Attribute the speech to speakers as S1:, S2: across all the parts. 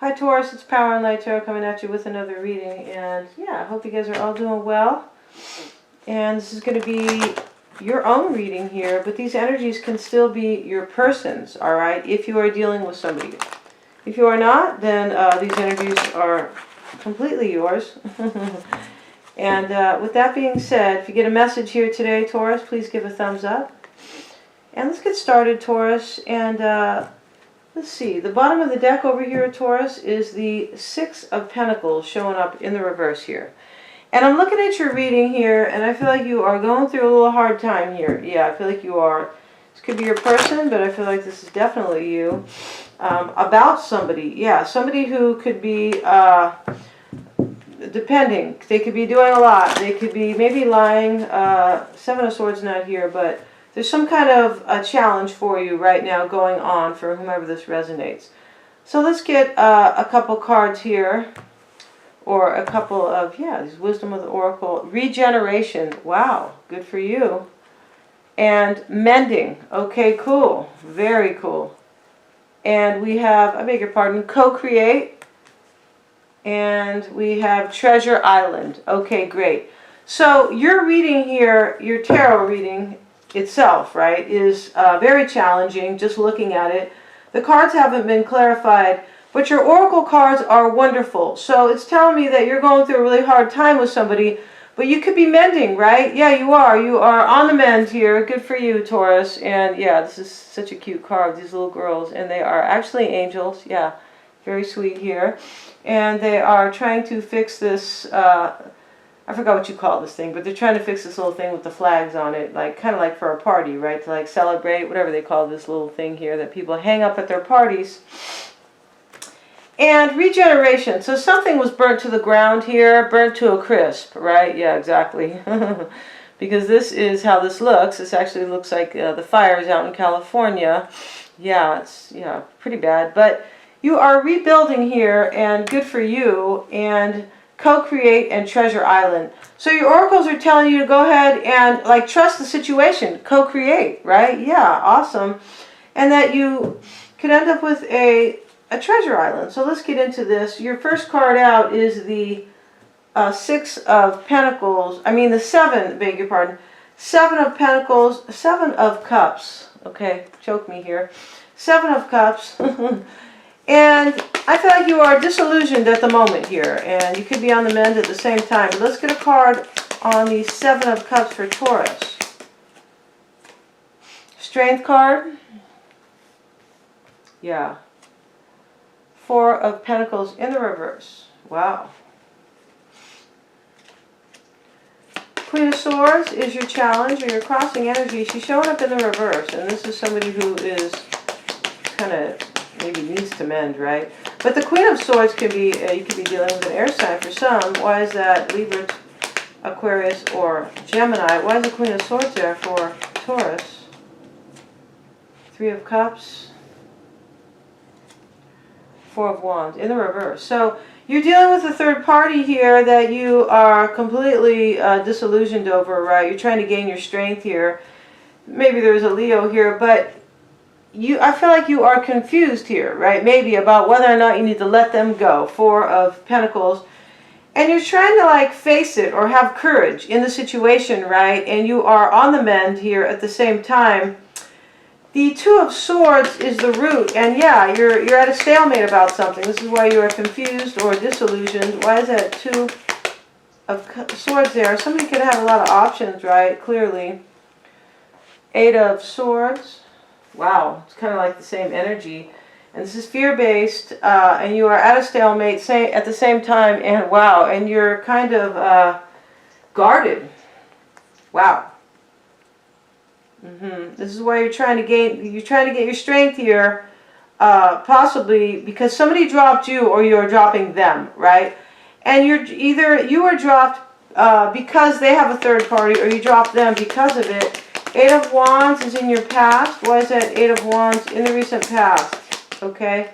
S1: Hi Taurus, it's Power and Light Tarot coming at you with another reading, and yeah, I hope you guys are all doing well. And this is going to be your own reading here, but these energies can still be your person's, all right, if you are dealing with somebody. If you are not, then these energies are completely yours. And with that being said, if you get a message here today, Taurus, please give a thumbs up. And let's get started, Taurus, and let's see, the bottom of the deck over here, Taurus, is the Six of Pentacles showing up in the reverse here. And I'm looking at your reading here, and I feel like you are going through a little hard time here. Yeah, I feel like you are. This could be your person, but I feel like this is definitely you. About somebody. Yeah, somebody who could be, depending. They could be doing a lot. They could be maybe lying. Seven of Swords not here, but there's some kind of a challenge for you right now going on for whomever this resonates. So let's get a couple cards here. Or a couple of, yeah, these Wisdom of the Oracle. Regeneration. Wow, good for you. And mending. Okay, cool. Very cool. And we have, I beg your pardon, co-create. And we have Treasure Island. Okay, great. So your reading here, your tarot reading itself, right, is very challenging just looking at it. The cards haven't been clarified, but your oracle cards are wonderful. So it's telling me that you're going through a really hard time with somebody, but you could be mending, right? Yeah, you are. You are on the mend here. Good for you, Taurus. And yeah, this is such a cute card, these little girls, and they are actually angels. Yeah, very sweet here. And they are trying to fix this I forgot what you call this thing, but they're trying to fix this little thing with the flags on it, like kind of like for a party, right? To like celebrate, whatever they call this little thing here that people hang up at their parties. And regeneration. So something was burnt to the ground here, burnt to a crisp, right? Yeah, exactly. Because this is how this looks. This actually looks like the fires out in California. Yeah, it's pretty bad. But you are rebuilding here, and good for you. And co-create and Treasure Island. So your oracles are telling you to go ahead and like trust the situation, co-create, right? Yeah, awesome. And that you could end up with a treasure island. So let's get into this. Your first card out is the Six of Pentacles. I mean the Seven, beg your pardon. Seven of Pentacles, Seven of Cups. Okay, choke me here. Seven of Cups. And I feel like you are disillusioned at the moment here, and you could be on the mend at the same time. But let's get a card on the Seven of Cups for Taurus. Strength card. Yeah. Four of Pentacles in the reverse. Wow. Queen of Swords is your challenge, or your crossing energy. She's showing up in the reverse, and this is somebody who is kind of maybe needs to mend, right? But the Queen of Swords could be, you could be dealing with an air sign for some. Why is that? Libra, Aquarius, or Gemini. Why is the Queen of Swords there for Taurus? Three of Cups. Four of Wands in the reverse. So you're dealing with a third party here that you are completely disillusioned over, right? You're trying to gain your strength here. Maybe there's a Leo here, but I feel like you are confused here, right? Maybe about whether or not you need to let them go. Four of Pentacles. And you're trying to like face it or have courage in the situation, right? And you are on the mend here at the same time. The Two of Swords is the root. And yeah, you're at a stalemate about something. This is why you are confused or disillusioned. Why is that Two of Swords there? Somebody could have a lot of options, right? Clearly. Eight of Swords. Wow, it's kind of like the same energy. And this is fear-based, and you are at a stalemate at the same time, and wow, and you're kind of guarded. Wow. This is why you're trying to get your strength here, possibly because somebody dropped you or you're dropping them, right? And you are dropped because they have a third party, or you drop them because of it. Eight of Wands is in your past. Why is that Eight of Wands in the recent past? Okay.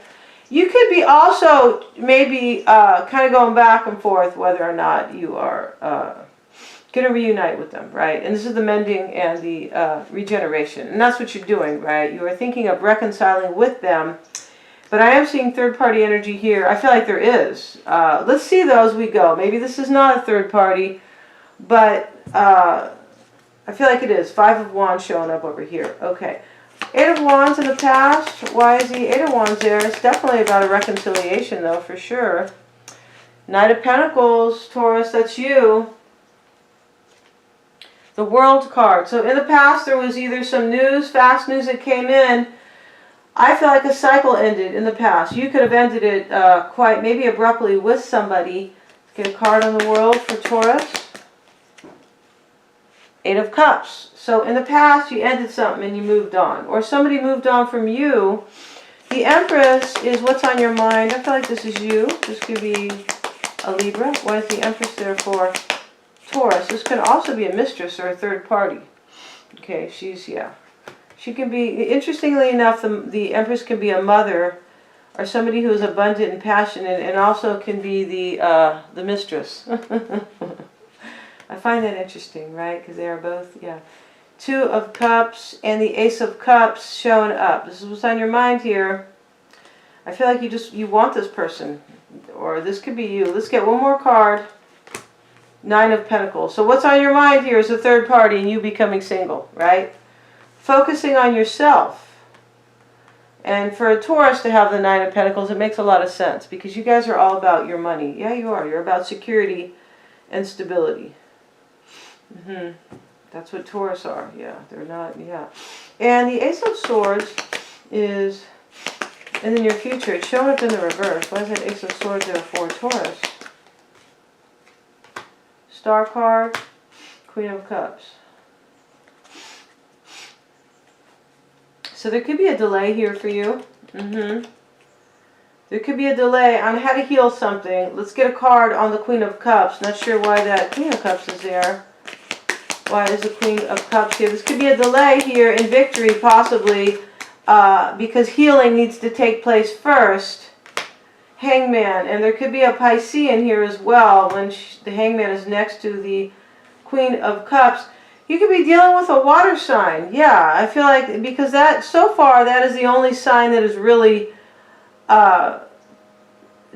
S1: You could be also maybe kind of going back and forth whether or not you are going to reunite with them, right? And this is the mending and the regeneration. And that's what you're doing, right? You are thinking of reconciling with them, But I am seeing third party energy here. I feel like there is. Let's see though as we go. Maybe this is not a third party, but I feel like it is. 5 of Wands showing up over here. Okay. 8 of Wands in the past. Why is the 8 of Wands there? It's definitely about a reconciliation though, for sure. Knight of Pentacles, Taurus, that's you. The World card. So in the past there was either some news, fast news that came in. I feel like a cycle ended in the past. You could have ended it quite maybe abruptly with somebody. Get a card on the World for Taurus. 8 of Cups. So in the past you ended something and you moved on. Or somebody moved on from you. The Empress is what's on your mind. I feel like this is you. This could be a Libra. Why is the Empress there for Taurus? This could also be a mistress or a third party. Okay, she's, yeah. She can be, interestingly enough, the Empress can be a mother or somebody who is abundant and passionate, and also can be the mistress. I find that interesting, right? Because they are both, yeah. 2 of Cups and the Ace of Cups showing up. This is what's on your mind here. I feel like you want this person, or this could be you. Let's get one more card. 9 of Pentacles. So what's on your mind here is a third party and you becoming single, right? Focusing on yourself. And for a Taurus to have the 9 of Pentacles, it makes a lot of sense because you guys are all about your money. Yeah, you are. You're about security and stability. That's what Taurus are. Yeah, they're not, yeah. And the Ace of Swords is in the near future. It's showing up in the reverse. Why is that Ace of Swords there for Taurus? Star card, Queen of Cups. So there could be a delay here for you. There could be a delay on how to heal something. Let's get a card on the Queen of Cups. Not sure why that Queen of Cups is there. Why is the Queen of Cups here? This could be a delay here in victory, possibly, because healing needs to take place first. Hangman. And there could be a Piscean here as well when the Hangman is next to the Queen of Cups. You could be dealing with a water sign. Yeah, I feel like, because that, so far, that is the only sign that is really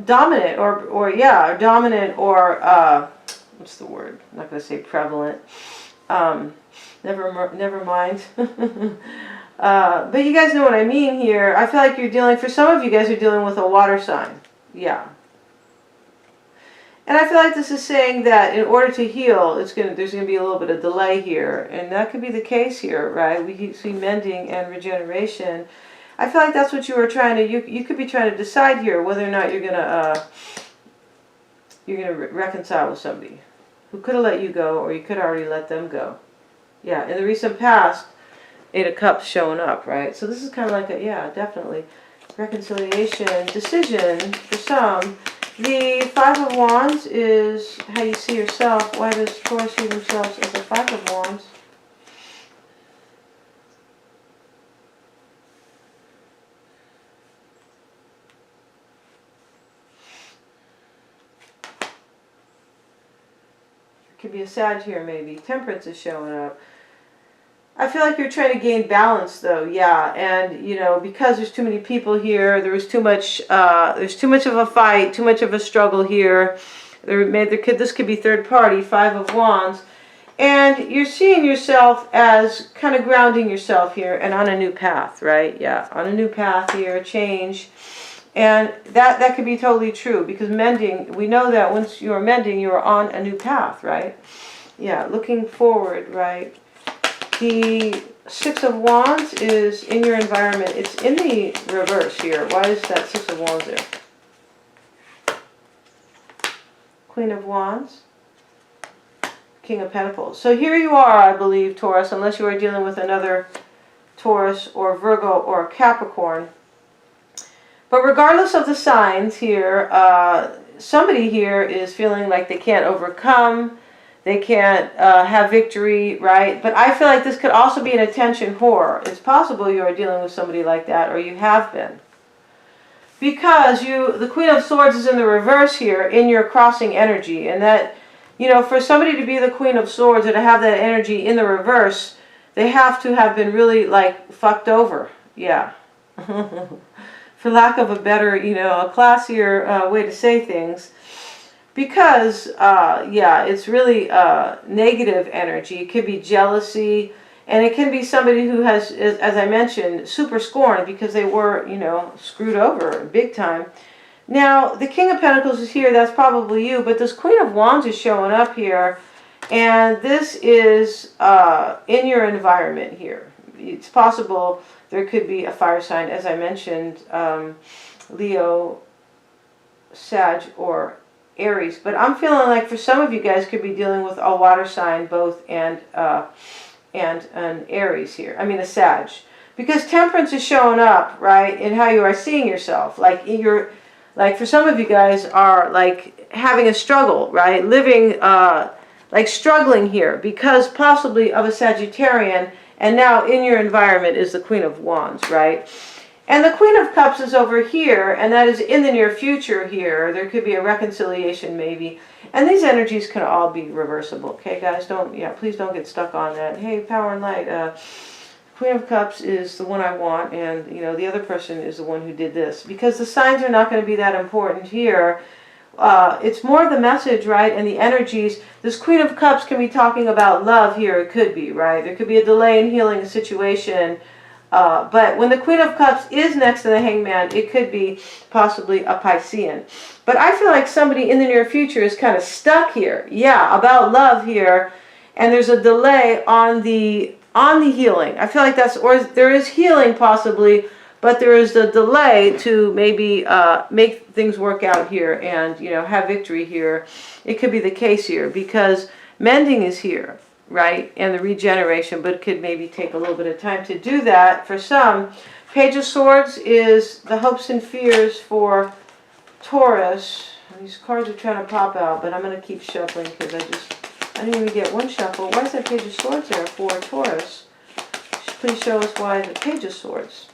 S1: dominant, or dominant, or what's the word? I'm not going to say prevalent. Never mind. But you guys know what I mean here. I feel like you're dealing, for some of you guys are dealing with a water sign. Yeah. And I feel like this is saying that in order to heal, there's going to be a little bit of delay here. And that could be the case here, right? We see mending and regeneration. I feel like that's what you were trying to, you could be trying to decide here whether or not you're going to reconcile with somebody who could have let you go, or you could already let them go. Yeah, in the recent past, 8 of Cups showing up, right? So this is kind of like a, yeah, definitely, reconciliation, decision for some. The 5 of Wands is how you see yourself. Why does Taurus see themselves as the 5 of Wands? Could be a Sag here, maybe. Temperance is showing up. I feel like you're trying to gain balance, though. Yeah, and you know, because there's too many people here, there's too much of a fight, too much of a struggle here. This could be third party, 5 of Wands, and you're seeing yourself as kind of grounding yourself here and on a new path, right? Yeah, on a new path here, change. And that could be totally true, because mending, we know that once you are mending, you are on a new path, right? Yeah, looking forward, right? The 6 of Wands is in your environment. It's in the reverse here. Why is that 6 of Wands there? Queen of Wands, King of Pentacles. So here you are, I believe, Taurus, unless you are dealing with another Taurus or Virgo or Capricorn. But regardless of the signs here, somebody here is feeling like they can't overcome, they can't have victory, right? But I feel like this could also be an attention whore. It's possible you are dealing with somebody like that, or you have been. Because the Queen of Swords is in the reverse here, in your crossing energy. And that, you know, for somebody to be the Queen of Swords or to have that energy in the reverse, they have to have been really, like, fucked over. Yeah. for lack of a better, you know, a classier way to say things. Because, yeah, it's really negative energy. It could be jealousy, and it can be somebody who has, as I mentioned, super scorned because they were, you know, screwed over big time. Now, the King of Pentacles is here. That's probably you. But this Queen of Wands is showing up here. And this is in your environment here. It's possible there could be a fire sign, as I mentioned, Leo, Sag, or Aries. But I'm feeling like for some of you guys could be dealing with a water sign, both, and an Aries here. I mean a Sag. Because Temperance is showing up, right, in how you are seeing yourself. Like you're, like for some of you guys are like having a struggle, right? Living like struggling here because possibly of a Sagittarian, and now in your environment is the Queen of Wands, right? And the Queen of Cups is over here, and that is in the near future here. There could be a reconciliation maybe. And these energies can all be reversible, okay, guys? Don't, yeah, please don't get stuck on that. Hey, power and light. Queen of Cups is the one I want, and, you know, the other person is the one who did this. Because the signs are not going to be that important here. It's more the message, right, and the energies. This Queen of Cups can be talking about love here. It could be, right? There could be a delay in healing a situation. But when the Queen of Cups is next to the Hangman, it could be possibly a Piscean. But I feel like somebody in the near future is kind of stuck here. Yeah, about love here. And there's a delay on the healing. I feel like that's, or there is healing possibly, but there is a delay to maybe make things work out here and, you know, have victory here. It could be the case here because mending is here, right? And the regeneration, but it could maybe take a little bit of time to do that for some. Page of Swords is the hopes and fears for Taurus. These cards are trying to pop out, but I'm going to keep shuffling because I didn't even get one shuffle. Why is that Page of Swords there for Taurus? Please show us why the Page of Swords.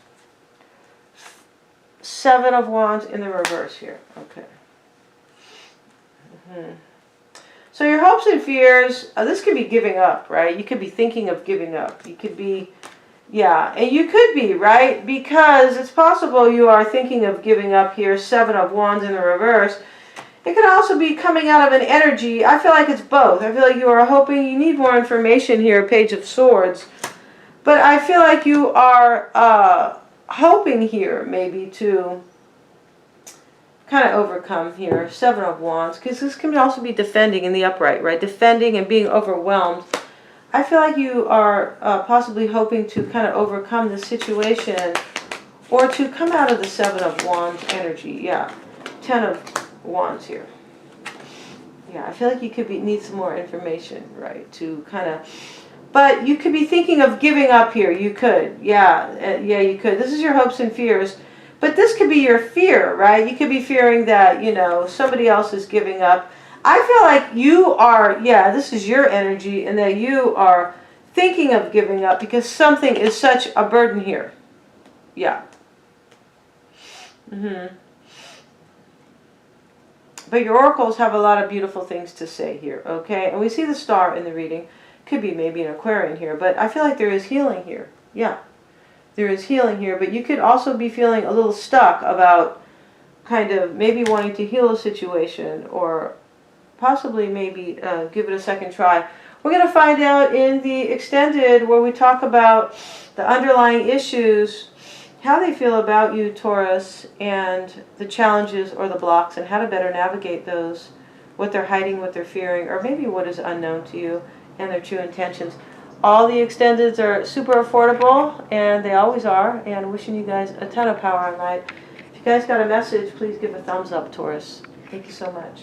S1: Seven of Wands in the reverse here. Okay. So your hopes and fears, this could be giving up, right? You could be thinking of giving up. You could be, yeah, and you could be, right? Because it's possible you are thinking of giving up here. Seven of Wands in the reverse. It could also be coming out of an energy. I feel like it's both. I feel like you are hoping, you need more information here, Page of Swords. But I feel like you are hoping here maybe to kind of overcome here, Seven of Wands, because this can also be defending in the upright, right? Defending and being overwhelmed. I feel like you are possibly hoping to kind of overcome the situation or to come out of the Seven of Wands energy. Yeah, Ten of Wands here. Yeah, I feel like you could need some more information, right, to kind of, but you could be thinking of giving up here. You could, yeah, yeah, you could. This is your hopes and fears. But this could be your fear, right? You could be fearing that, you know, somebody else is giving up. I feel like you are, yeah, this is your energy, and that you are thinking of giving up because something is such a burden here. Yeah. But your oracles have a lot of beautiful things to say here, okay? And we see the star in the reading. Could be maybe an Aquarian here, but I feel like there is healing here. Yeah. There is healing here, but you could also be feeling a little stuck about kind of maybe wanting to heal a situation or possibly maybe give it a second try. We're going to find out in the extended where we talk about the underlying issues, how they feel about you, Taurus, and the challenges or the blocks and how to better navigate those, what they're hiding, what they're fearing, or maybe what is unknown to you and their true intentions. All the extendeds are super affordable, and they always are, and wishing you guys a ton of power and light. If you guys got a message, please give a thumbs up, Taurus. Thank you so much.